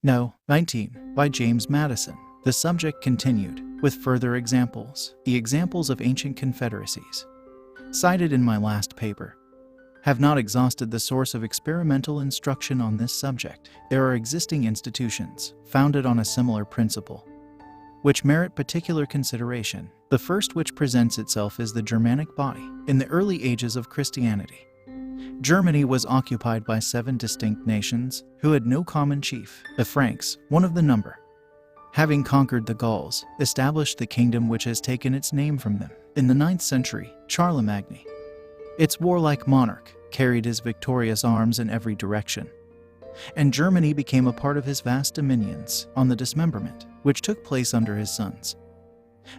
No. 19. By James Madison. The subject continued, with further examples. The examples of ancient confederacies, cited in my last paper, have not exhausted the source of experimental instruction on this subject. There are existing institutions, founded on a similar principle, which merit particular consideration. The first which presents itself is the Germanic body. In the early ages of Christianity, Germany was occupied by 7 distinct nations who had no common chief. The Franks, one of the number, having conquered the Gauls, established the kingdom which has taken its name from them. In the 9th century, Charlemagne, its warlike monarch, carried his victorious arms in every direction, and Germany became a part of his vast dominions on the dismemberment, which took place under his sons.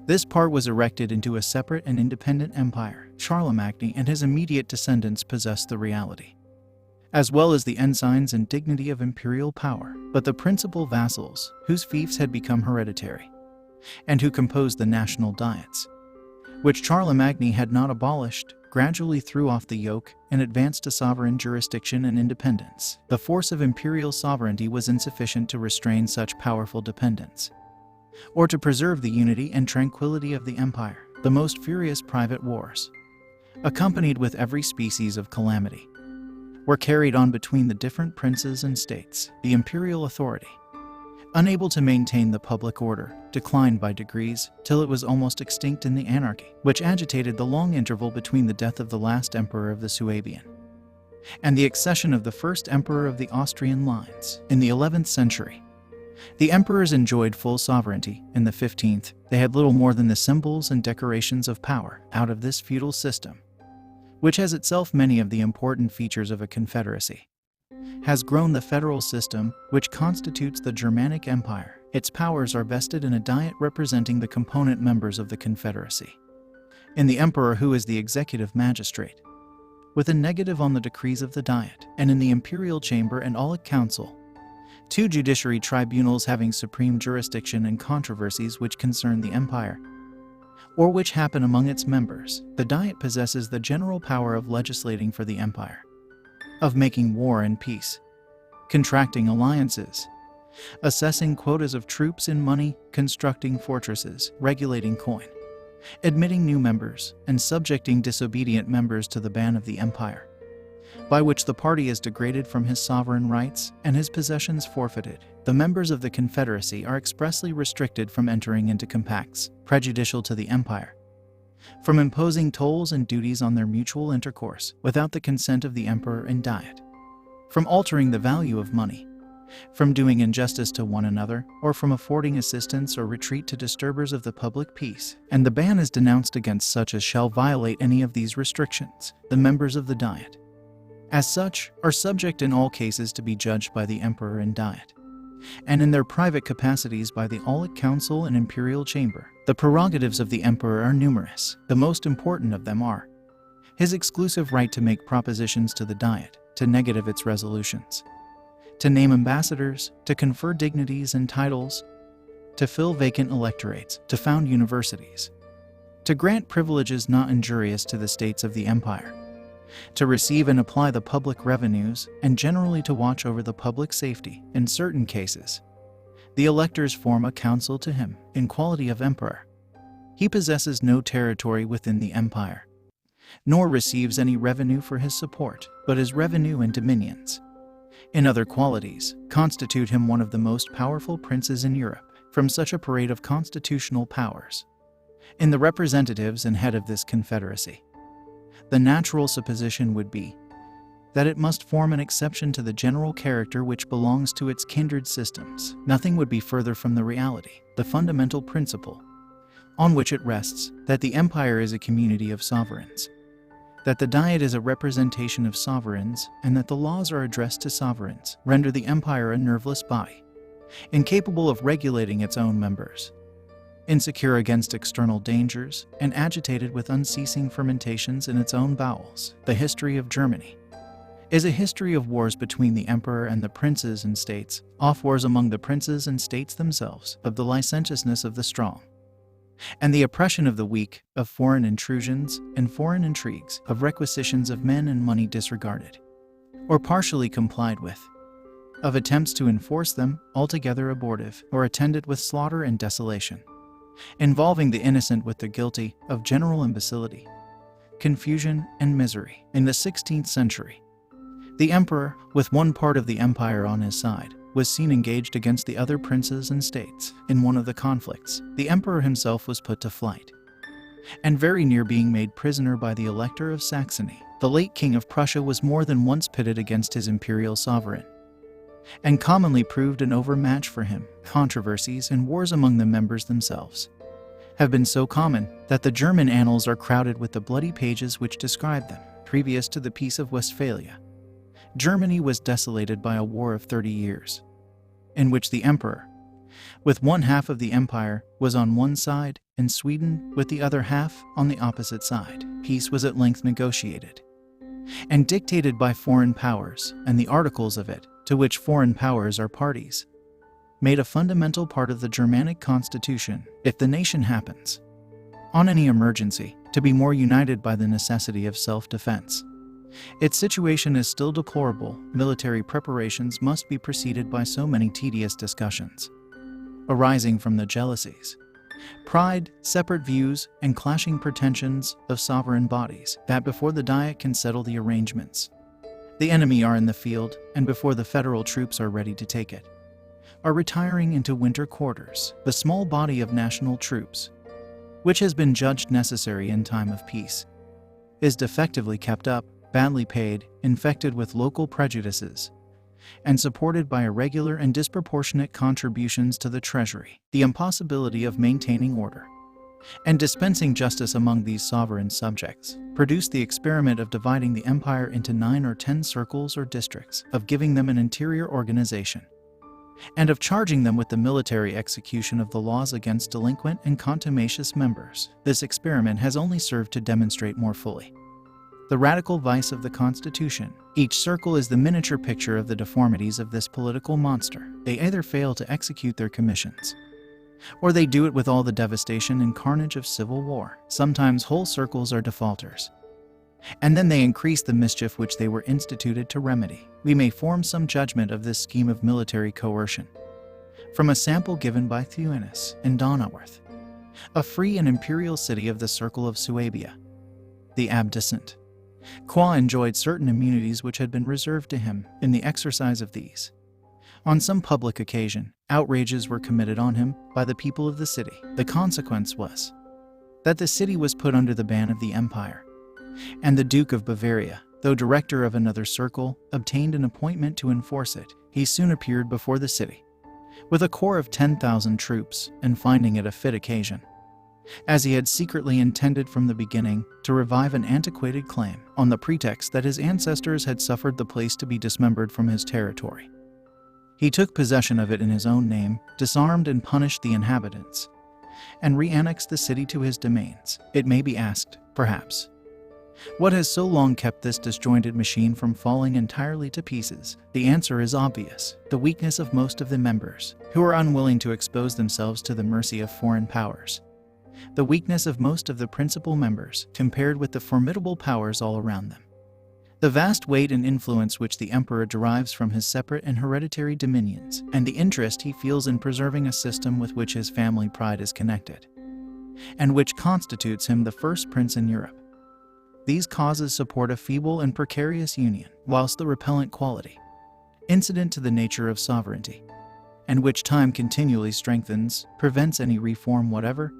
This part was erected into a separate and independent empire. Charlemagne and his immediate descendants possessed the reality, as well as the ensigns and dignity of imperial power, but the principal vassals, whose fiefs had become hereditary, and who composed the national diets, which Charlemagne had not abolished, gradually threw off the yoke and advanced to sovereign jurisdiction and independence. The force of imperial sovereignty was insufficient to restrain such powerful dependence, or to preserve the unity and tranquility of the empire. The most furious private wars, accompanied with every species of calamity, were carried on between the different princes and states. The imperial authority, unable to maintain the public order, declined by degrees till it was almost extinct in the anarchy, which agitated the long interval between the death of the last emperor of the Suabian and the accession of the first emperor of the Austrian lines. In the 11th century, the emperors enjoyed full sovereignty. In the 15th, they had little more than the symbols and decorations of power. Out of this feudal system, which has itself many of the important features of a confederacy, has grown the federal system, which constitutes the Germanic Empire. Its powers are vested in a diet representing the component members of the confederacy, in the emperor, who is the executive magistrate, with a negative on the decrees of the diet, and in the imperial chamber and Aulic council, 2 judiciary tribunals having supreme jurisdiction in controversies which concern the empire, or which happen among its members. The diet possesses the general power of legislating for the empire, of making war and peace, contracting alliances, assessing quotas of troops and money, constructing fortresses, regulating coin, admitting new members, and subjecting disobedient members to the ban of the empire, by which the party is degraded from his sovereign rights and his possessions forfeited. The members of the confederacy are expressly restricted from entering into compacts prejudicial to the empire, from imposing tolls and duties on their mutual intercourse without the consent of the emperor and diet, from altering the value of money, from doing injustice to one another, or from affording assistance or retreat to disturbers of the public peace. And the ban is denounced against such as shall violate any of these restrictions. The members of the diet, as such, are subject in all cases to be judged by the emperor and diet, and in their private capacities by the Aulic council and imperial chamber. The prerogatives of the emperor are numerous. The most important of them are his exclusive right to make propositions to the diet, to negative its resolutions, to name ambassadors, to confer dignities and titles, to fill vacant electorates, to found universities, to grant privileges not injurious to the states of the empire, to receive and apply the public revenues, and generally to watch over the public safety. In certain cases, the electors form a council to him. In quality of emperor, he possesses no territory within the empire, nor receives any revenue for his support, but his revenue and dominions, in other qualities, constitute him one of the most powerful princes in Europe. From such a parade of constitutional powers in the representatives and head of this confederacy, the natural supposition would be that it must form an exception to the general character which belongs to its kindred systems. Nothing would be further from the reality. The fundamental principle on which it rests, that the empire is a community of sovereigns, that the diet is a representation of sovereigns, and that the laws are addressed to sovereigns, render the empire a nerveless body, incapable of regulating its own members, insecure against external dangers, and agitated with unceasing fermentations in its own bowels. The history of Germany is a history of wars between the emperor and the princes and states, off wars among the princes and states themselves, of the licentiousness of the strong, and the oppression of the weak, of foreign intrusions and foreign intrigues, of requisitions of men and money disregarded, or partially complied with, of attempts to enforce them altogether abortive or attended with slaughter and desolation, involving the innocent with the guilty of general imbecility, confusion, and misery. In the 16th century, the emperor, with one part of the empire on his side, was seen engaged against the other princes and states. In one of the conflicts, the emperor himself was put to flight, and very near being made prisoner by the Elector of Saxony. The late King of Prussia was more than once pitted against his imperial sovereign, and commonly proved an overmatch for him. Controversies and wars among the members themselves have been so common that the German annals are crowded with the bloody pages which describe them. Previous to the Peace of Westphalia, Germany was desolated by a war of 30 years, in which the emperor, with one half of the empire, was on one side, and Sweden, with the other half, on the opposite side. Peace was at length negotiated and dictated by foreign powers, and the articles of it, to which foreign powers are parties, made a fundamental part of the Germanic constitution. If the nation happens, on any emergency, to be more united by the necessity of self-defense, its situation is still deplorable. Military preparations must be preceded by so many tedious discussions, arising from the jealousies, pride, separate views, and clashing pretensions of sovereign bodies, that before the Diet can settle the arrangements, the enemy are in the field, and before the federal troops are ready to take it, are retiring into winter quarters. The small body of national troops, which has been judged necessary in time of peace, is defectively kept up, badly paid, infected with local prejudices, and supported by irregular and disproportionate contributions to the treasury. The impossibility of maintaining order and dispensing justice among these sovereign subjects produced the experiment of dividing the empire into 9 or 10 circles or districts, of giving them an interior organization, and of charging them with the military execution of the laws against delinquent and contumacious members. This experiment has only served to demonstrate more fully the radical vice of the Constitution. Each circle is the miniature picture of the deformities of this political monster. They either fail to execute their commissions, or they do it with all the devastation and carnage of civil war. Sometimes whole circles are defaulters, and then they increase the mischief which they were instituted to remedy. We may form some judgment of this scheme of military coercion from a sample given by Thuanus in Donauworth, a free and imperial city of the circle of Suabia. The abdicent Qua enjoyed certain immunities which had been reserved to him. In the exercise of these, on some public occasion, outrages were committed on him by the people of the city. The consequence was that the city was put under the ban of the empire, and the Duke of Bavaria, though director of another circle, obtained an appointment to enforce it. He soon appeared before the city with a corps of 10,000 troops, and finding it a fit occasion, as he had secretly intended from the beginning, to revive an antiquated claim, on the pretext that his ancestors had suffered the place to be dismembered from his territory, he took possession of it in his own name, disarmed and punished the inhabitants, and re-annexed the city to his domains. It may be asked, perhaps, what has so long kept this disjointed machine from falling entirely to pieces? The answer is obvious: the weakness of most of the members, who are unwilling to expose themselves to the mercy of foreign powers. The weakness of most of the principal members, compared with the formidable powers all around them. The vast weight and influence which the emperor derives from his separate and hereditary dominions, and the interest he feels in preserving a system with which his family pride is connected, and which constitutes him the first prince in Europe. These causes support a feeble and precarious union, whilst the repellent quality, incident to the nature of sovereignty, and which time continually strengthens, prevents any reform whatever,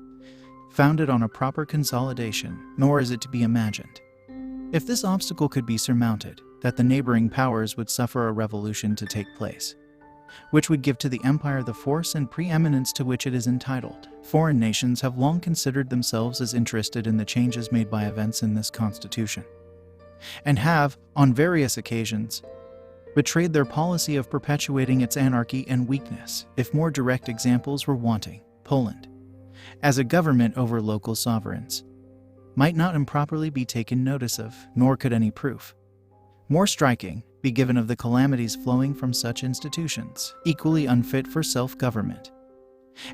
founded on a proper consolidation, nor is it to be imagined, if this obstacle could be surmounted, that the neighboring powers would suffer a revolution to take place, which would give to the empire the force and preeminence to which it is entitled. Foreign nations have long considered themselves as interested in the changes made by events in this constitution, and have, on various occasions, betrayed their policy of perpetuating its anarchy and weakness. If more direct examples were wanting, Poland, as a government over local sovereigns, might not improperly be taken notice of, nor could any proof more striking be given of the calamities flowing from such institutions, equally unfit for self-government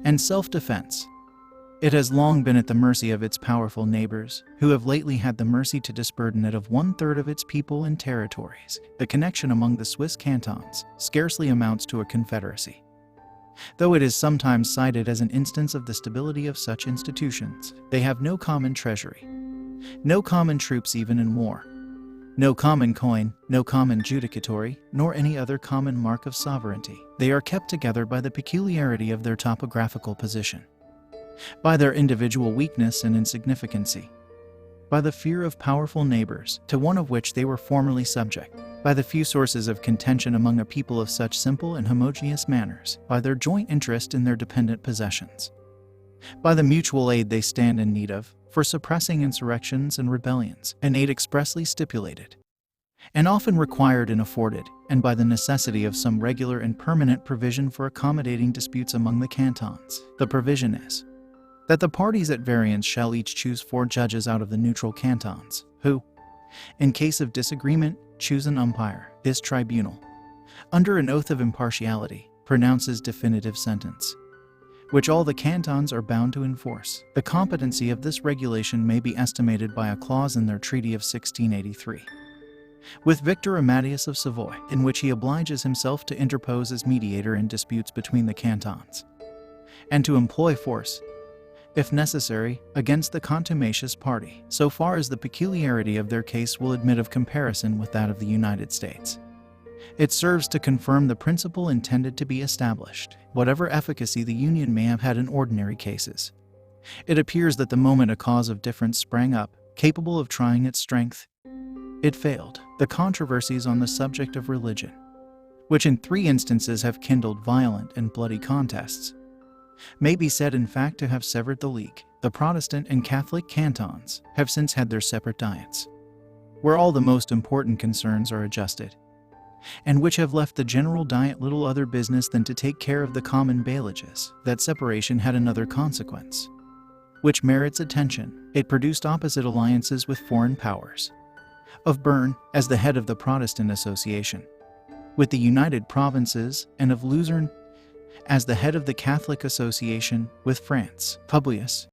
and self-defense, It has long been at the mercy of its powerful neighbors, who have lately had the mercy to disburden it of 1/3 of its people and territories. The connection among the Swiss cantons scarcely amounts to a confederacy. Though it is sometimes cited as an instance of the stability of such institutions, they have no common treasury, no common troops even in war, no common coin, no common judicatory, nor any other common mark of sovereignty. They are kept together by the peculiarity of their topographical position, by their individual weakness and insignificancy, by the fear of powerful neighbors, to one of which they were formerly subject, by the few sources of contention among a people of such simple and homogeneous manners, by their joint interest in their dependent possessions, by the mutual aid they stand in need of, for suppressing insurrections and rebellions, an aid expressly stipulated, and often required and afforded, and by the necessity of some regular and permanent provision for accommodating disputes among the cantons. The provision is, that the parties at variance shall each choose 4 judges out of the neutral cantons, who, in case of disagreement, choose an umpire. This tribunal, under an oath of impartiality, pronounces definitive sentence, which all the cantons are bound to enforce. The competency of this regulation may be estimated by a clause in their Treaty of 1683, with Victor Amadius of Savoy, in which he obliges himself to interpose as mediator in disputes between the cantons, and to employ force, if necessary, against the contumacious party, so far as the peculiarity of their case will admit of comparison with that of the United States. It serves to confirm the principle intended to be established, whatever efficacy the Union may have had in ordinary cases. It appears that the moment a cause of difference sprang up, capable of trying its strength, it failed. The controversies on the subject of religion, which in 3 instances have kindled violent and bloody contests, may be said in fact to have severed the league. The Protestant and Catholic cantons have since had their separate diets, where all the most important concerns are adjusted, and which have left the general diet little other business than to take care of the common bailages. That separation had another consequence, which merits attention. It produced opposite alliances with foreign powers, of Bern, as the head of the Protestant Association, with the United Provinces, and of Luzerne, as the head of the Catholic Association, with France. Publius,